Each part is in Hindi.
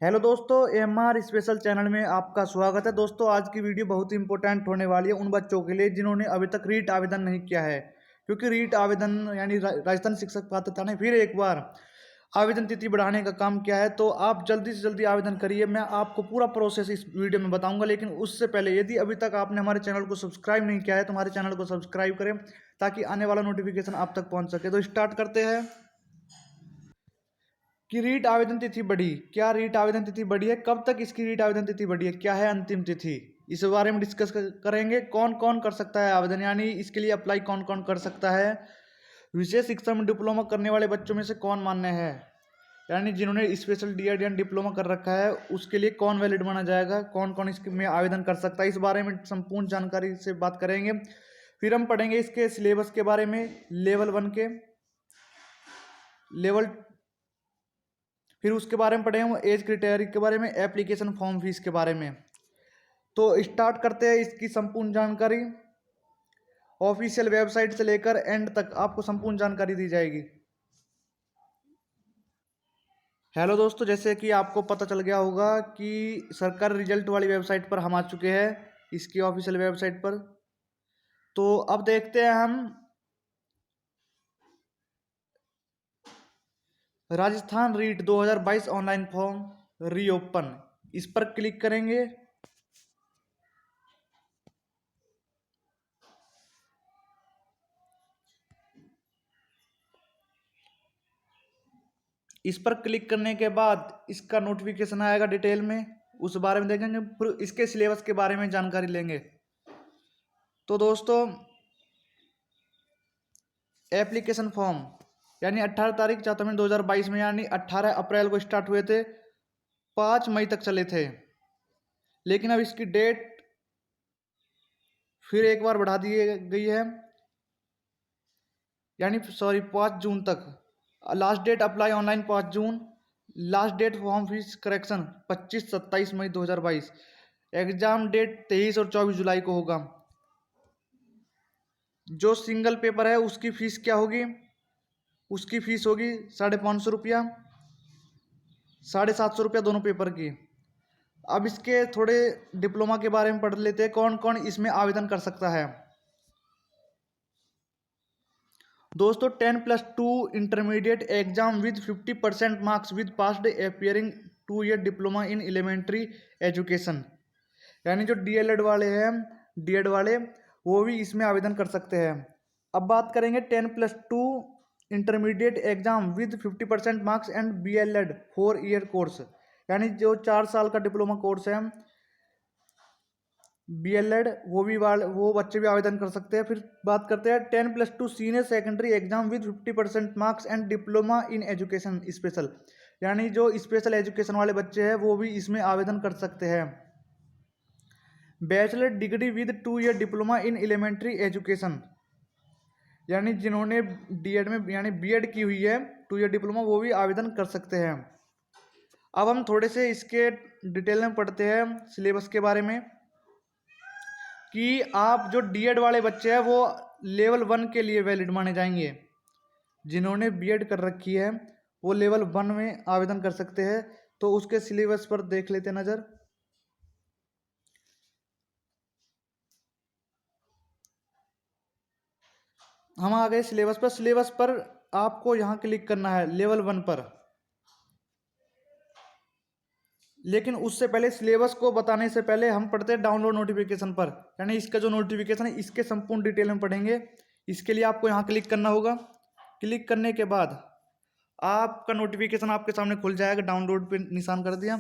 हेलो दोस्तों, एमआर स्पेशल चैनल में आपका स्वागत है। दोस्तों, आज की वीडियो बहुत ही इंपॉर्टेंट होने वाली है उन बच्चों के लिए जिन्होंने अभी तक रीट आवेदन नहीं किया है। क्योंकि रीट आवेदन यानी राजस्थान शिक्षक पात्रता ने फिर एक बार आवेदन तिथि बढ़ाने का काम किया है। तो आप जल्दी से जल्दी आवेदन करिए। मैं आपको पूरा प्रोसेस इस वीडियो में बताऊंगा, लेकिन उससे पहले यदि अभी तक आपने हमारे चैनल को सब्सक्राइब नहीं किया है तो हमारे चैनल को सब्सक्राइब करें ताकि आने वाला नोटिफिकेशन आप तक पहुँच सके। तो स्टार्ट करते हैं कि रीट आवेदन तिथि बढ़ी। क्या रीट आवेदन तिथि बढ़ी है? कब तक इसकी रीट आवेदन तिथि बढ़ी है? क्या है अंतिम तिथि? इस बारे में डिस्कस करेंगे। कौन कौन कर सकता है आवेदन, यानी इसके लिए अप्लाई कौन कौन कर सकता है। विशेष शिक्षा में डिप्लोमा करने वाले बच्चों में से कौन मान्य है, यानी जिन्होंने स्पेशल डीएड या डिप्लोमा कर रखा है उसके लिए कौन वैलिड माना जाएगा, कौन कौन इसमें आवेदन कर सकता है। इस बारे में संपूर्ण जानकारी से बात करेंगे। फिर हम पढ़ेंगे इसके सिलेबस के बारे में, लेवल 1 के, लेवल, फिर उसके बारे में पढ़ेंगे एज क्राइटेरिया के बारे में, एप्लीकेशन फॉर्म फीस के बारे में। तो स्टार्ट करते हैं इसकी संपूर्ण जानकारी। ऑफिशियल वेबसाइट से लेकर एंड तक आपको संपूर्ण जानकारी दी जाएगी। हेलो दोस्तों, जैसे कि आपको पता चल गया होगा कि सरकार रिजल्ट वाली वेबसाइट पर हम आ चुके हैं, इसकी ऑफिशियल वेबसाइट पर। तो अब देखते हैं हम Rajasthan REET 2022 online form reopen, इस पर क्लिक करेंगे। इस पर क्लिक करने के बाद इसका नोटिफिकेशन आएगा डिटेल में, उस बारे में देखेंगे। फिर इसके सिलेबस के बारे में जानकारी लेंगे। तो दोस्तों, एप्लीकेशन फॉर्म यानी 18 तारीख 4 महीने 2022 में, यानी 18 अप्रैल को स्टार्ट हुए थे, 5 मई तक चले थे। लेकिन अब इसकी डेट फिर एक बार बढ़ा दी गई है, यानी 5 जून तक। लास्ट डेट अप्लाई ऑनलाइन 5 जून। Last date form fees correction 25-27 मई 2022। एग्जाम डेट 23 और 24 जुलाई को होगा। जो सिंगल पेपर है उसकी फीस क्या होगी? उसकी फीस होगी 550 रुपया, 750 रुपया दोनों पेपर की। अब इसके थोड़े डिप्लोमा के बारे में पढ़ लेते हैं, कौन कौन इसमें आवेदन कर सकता है। दोस्तों, 10+2 intermediate exam with 50% marks with passed appearing 2 year diploma in elementary education, यानी जो डीएलएड वाले हैं, डीएड वाले, वो भी इसमें आवेदन कर सकते हैं। अब बात करेंगे 10+2 intermediate exam with 50% marks and B.El.Ed 4 year course, यानी जो 4 साल का डिप्लोमा कोर्स है बीएलएड, वो बच्चे भी आवेदन कर सकते हैं। फिर बात करते हैं 10+2 senior secondary exam with 50% marks and diploma in education special, यानी जो स्पेशल एजुकेशन वाले बच्चे हैं वो भी इसमें आवेदन कर सकते हैं। Bachelor degree with 2 year diploma in elementary education, यानी जिन्होंने डीएड में यानी बीएड की हुई है 2 ईयर डिप्लोमा, वो भी आवेदन कर सकते हैं। अब हम थोड़े से इसके डिटेल में पढ़ते हैं सिलेबस के बारे में, कि आप जो डीएड वाले बच्चे हैं वो लेवल 1 के लिए वैलिड माने जाएंगे। जिन्होंने बीएड कर रखी है वो लेवल 1 में आवेदन कर सकते हैं। तो उसके सिलेबस पर देख लेते नज़र। हम आ गए सिलेबस पर। सिलेबस पर आपको यहाँ क्लिक करना है लेवल 1 पर। लेकिन उससे पहले, सिलेबस को बताने से पहले हम पढ़ते हैं डाउनलोड नोटिफिकेशन पर, यानी इसका जो नोटिफिकेशन है इसके संपूर्ण डिटेल में पढ़ेंगे। इसके लिए आपको यहाँ क्लिक करना होगा। क्लिक करने के बाद आपका नोटिफिकेशन आपके सामने खुल जाएगा। डाउनलोड पे निशान कर दिया,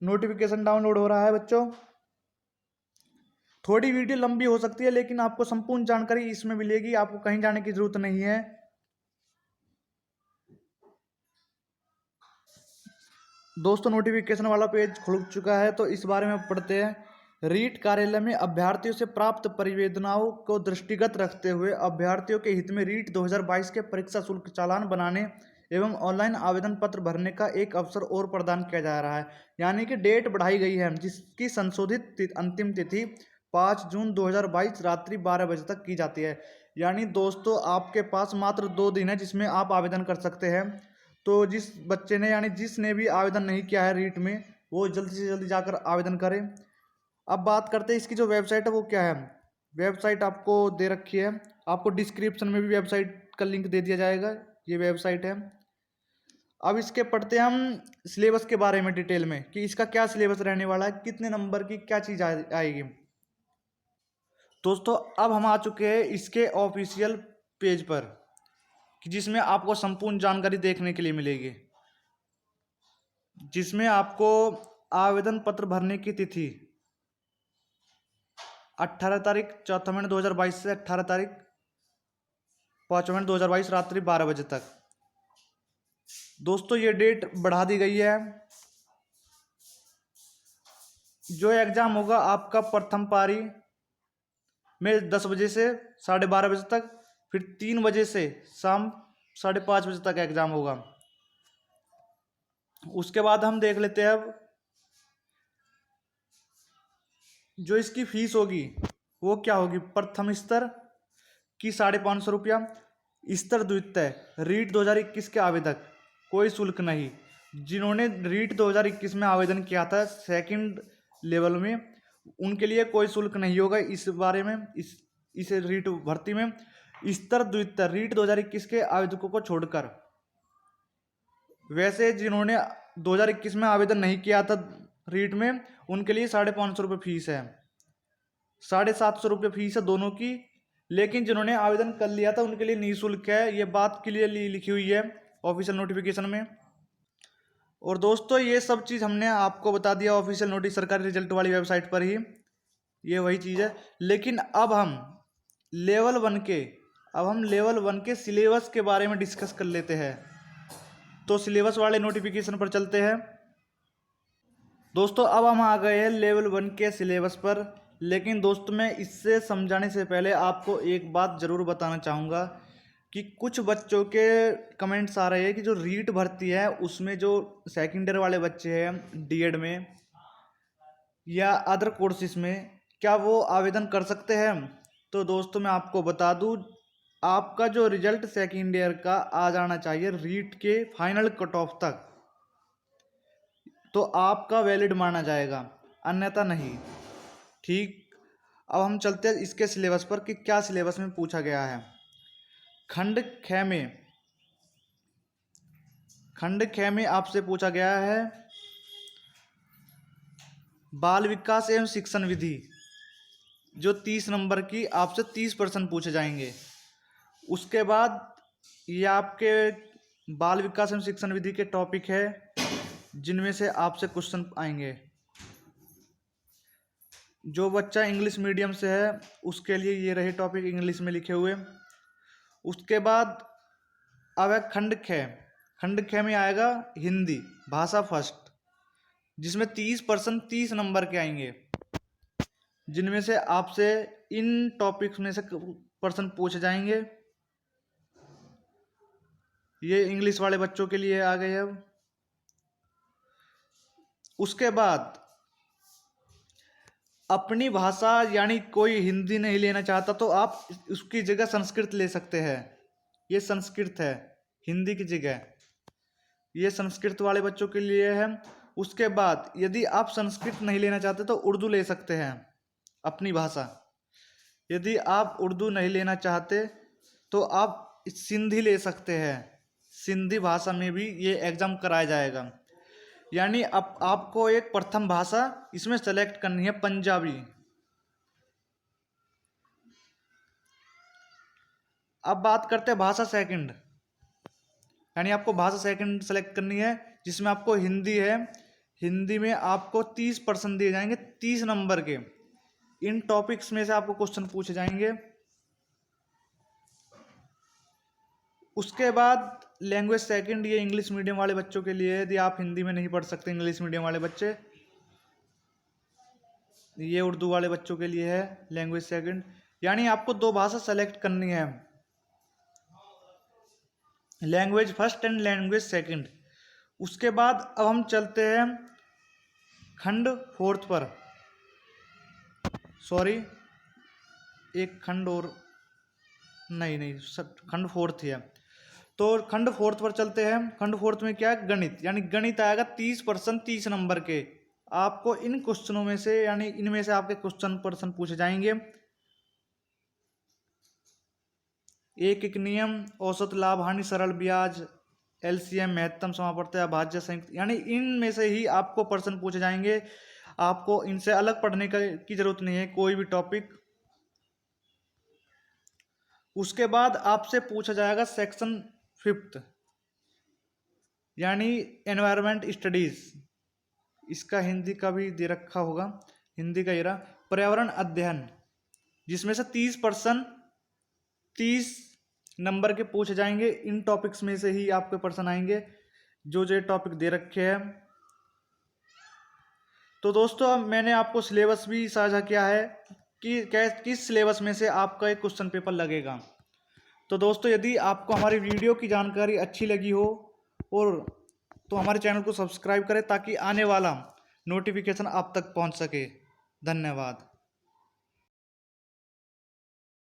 नोटिफिकेशन डाउनलोड हो रहा है बच्चों। थोड़ी वीडियो लंबी हो सकती है लेकिन आपको संपूर्ण जानकारी इसमें मिलेगी, आपको कहीं जाने की जरूरत नहीं है। दोस्तों, नोटिफिकेशन वाला पेज खुल चुका है, तो इस बारे में पढ़ते हैं। रीट कार्यालय में अभ्यर्थियों से प्राप्त परिवेदनाओं को दृष्टिगत रखते हुए अभ्यर्थियों के हित में रीट 2022 के परीक्षा शुल्क चालान बनाने एवं ऑनलाइन आवेदन पत्र भरने का एक अवसर और प्रदान किया जा रहा है। यानी कि डेट बढ़ाई गई है, जिसकी संशोधित अंतिम तिथि 5 जून 2022 रात्रि 12 बजे तक की जाती है। यानी दोस्तों, आपके पास मात्र 2 दिन है जिसमें आप आवेदन कर सकते हैं। तो जिस बच्चे ने यानी जिसने भी आवेदन नहीं किया है रीट में, वो जल्दी से जल्दी जाकर आवेदन करें। अब बात करते हैं इसकी जो वेबसाइट है वो क्या है। वेबसाइट आपको दे रखी है, आपको डिस्क्रिप्शन में भी वेबसाइट का लिंक दे दिया जाएगा। ये वेबसाइट है। अब इसके पढ़ते हैं हम सिलेबस के बारे में डिटेल में कि इसका क्या सिलेबस रहने वाला है, कितने नंबर की क्या चीज़ आएगी। दोस्तों अब हम आ चुके हैं इसके ऑफिशियल पेज पर कि जिसमें आपको संपूर्ण जानकारी देखने के लिए मिलेगी, जिसमें आपको आवेदन पत्र भरने की तिथि 18 तारीख 4 महीने 2022 से 18 तारीख 5 महीने 2022 रात्रि 12 बजे तक। दोस्तों ये डेट बढ़ा दी गई है। जो एग्ज़ाम होगा आपका प्रथम पारी में 10 बजे से 12:30 बजे तक, फिर 3 बजे से शाम 5:30 बजे तक एग्ज़ाम होगा। उसके बाद हम देख लेते हैं अब जो इसकी फीस होगी वो क्या होगी। प्रथम स्तर की 550 रुपया, स्तर द्वितीय रीट 2021 के आवेदक कोई शुल्क नहीं। जिन्होंने रीट 2021 में आवेदन किया था सेकंड लेवल में, उनके लिए कोई शुल्क नहीं होगा इस बारे में, इस रीट भर्ती में। स्तर द्वितीय रीट 2021 के आवेदकों को छोड़कर, वैसे जिन्होंने 2021 में आवेदन नहीं किया था रीट में, उनके लिए 550 रुपये फीस है, 750 रुपये फीस है दोनों की। लेकिन जिन्होंने आवेदन कर लिया था उनके लिए निःशुल्क है। ये बात क्लियरली लिखी हुई है ऑफिशियल नोटिफिकेशन में। और दोस्तों ये सब चीज़ हमने आपको बता दिया ऑफिशियल नोटिस सरकारी रिजल्ट वाली वेबसाइट पर ही, ये वही चीज़ है। लेकिन अब हम लेवल 1 के सिलेबस के बारे में डिस्कस कर लेते हैं। तो सिलेबस वाले नोटिफिकेशन पर चलते हैं। दोस्तों अब हम आ गए हैं लेवल 1 के सिलेबस पर। लेकिन दोस्तों मैं इससे समझाने से पहले आपको एक बात ज़रूर बताना चाहूँगा कि कुछ बच्चों के कमेंट्स आ रहे हैं कि जो रीट भर्ती है उसमें जो सेकेंड ईयर वाले बच्चे हैं डीएड में या अदर कोर्सेज में, क्या वो आवेदन कर सकते हैं। तो दोस्तों मैं आपको बता दूं, आपका जो रिजल्ट सेकेंड ईयर का आ जाना चाहिए रीट के फाइनल कट ऑफ तक, तो आपका वैलिड माना जाएगा, अन्यथा नहीं। ठीक, अब हम चलते हैं इसके सिलेबस पर कि क्या सिलेबस में पूछा गया है। खंड ख में आपसे पूछा गया है बाल विकास एवं शिक्षण विधि, जो 30 नंबर की आपसे 30 प्रश्न पूछे जाएंगे। उसके बाद ये आपके बाल विकास एवं शिक्षण विधि के टॉपिक है जिनमें से आपसे क्वेश्चन आएंगे। जो बच्चा इंग्लिश मीडियम से है उसके लिए ये रहे टॉपिक इंग्लिश में लिखे हुए। उसके बाद अब है खंड ख में आएगा हिंदी भाषा फर्स्ट, जिसमें 30 प्रश्न 30 नंबर के आएंगे, जिनमें से आपसे इन टॉपिक्स में से प्रश्न पूछे जाएंगे। ये इंग्लिश वाले बच्चों के लिए आ गए। अब उसके बाद अपनी भाषा यानी कोई हिंदी नहीं लेना चाहता तो आप उसकी जगह संस्कृत ले सकते हैं। ये संस्कृत है हिंदी की जगह, ये संस्कृत वाले बच्चों के लिए है। उसके बाद यदि आप संस्कृत नहीं लेना चाहते तो उर्दू ले सकते हैं अपनी भाषा। यदि आप उर्दू नहीं लेना चाहते तो आप सिंधी ले सकते हैं, सिंधी भाषा में भी ये एग्ज़ाम कराया जाएगा। यानी अब आपको एक प्रथम भाषा इसमें सेलेक्ट करनी है पंजाबी। अब बात करते हैं भाषा सेकंड, यानी आपको भाषा सेकंड सेलेक्ट करनी है जिसमें आपको हिंदी है। हिंदी में आपको 30 प्रश्न दिए जाएंगे 30 नंबर के। इन टॉपिक्स में से आपको क्वेश्चन पूछे जाएंगे। उसके बाद लैंग्वेज सेकंड, ये इंग्लिश मीडियम वाले बच्चों के लिए है। यदि आप हिंदी में नहीं पढ़ सकते इंग्लिश मीडियम वाले बच्चे, ये उर्दू वाले बच्चों के लिए है लैंग्वेज सेकंड। यानी आपको 2 भाषा सेलेक्ट करनी है, language first and language second. उसके बाद अब हम चलते हैं खंड 4 पर। सॉरी, एक खंड और नहीं खंड 4 है। तो खंड फोर्थ पर चलते हैं। खंड फोर्थ में क्या है, गणित, यानी गणित आएगा 30% 30 नंबर के। आपको इन क्वेश्चनों में से यानी इनमें से आपके क्वेश्चन पूछे जाएंगे। एक एक नियम, औसत लाभ हानि, सरल ब्याज, एलसीएम, महत्तम समापवर्तन, अभाज्य संयुक्त, यानी इनमें से ही आपको प्रश्न पूछे जाएंगे। आपको इनसे अलग पढ़ने की जरूरत नहीं है कोई भी टॉपिक। उसके बाद आपसे पूछा जाएगा सेक्शन 5th, यानी एनवायरमेंट स्टडीज। इसका हिंदी का भी दे रखा होगा, हिंदी का ये रहा, पर्यावरण अध्ययन, जिसमें से 30 नंबर के पूछे जाएंगे। इन टॉपिक्स में से ही आपके प्रश्न आएंगे जो टॉपिक दे रखे हैं। तो दोस्तों अब मैंने आपको सिलेबस भी साझा किया है कि किस सिलेबस में से आपका एक क्वेश्चन पेपर लगेगा। तो दोस्तों यदि आपको हमारी वीडियो की जानकारी अच्छी लगी हो और तो हमारे चैनल को सब्सक्राइब करें ताकि आने वाला नोटिफिकेशन आप तक पहुंच सके। धन्यवाद।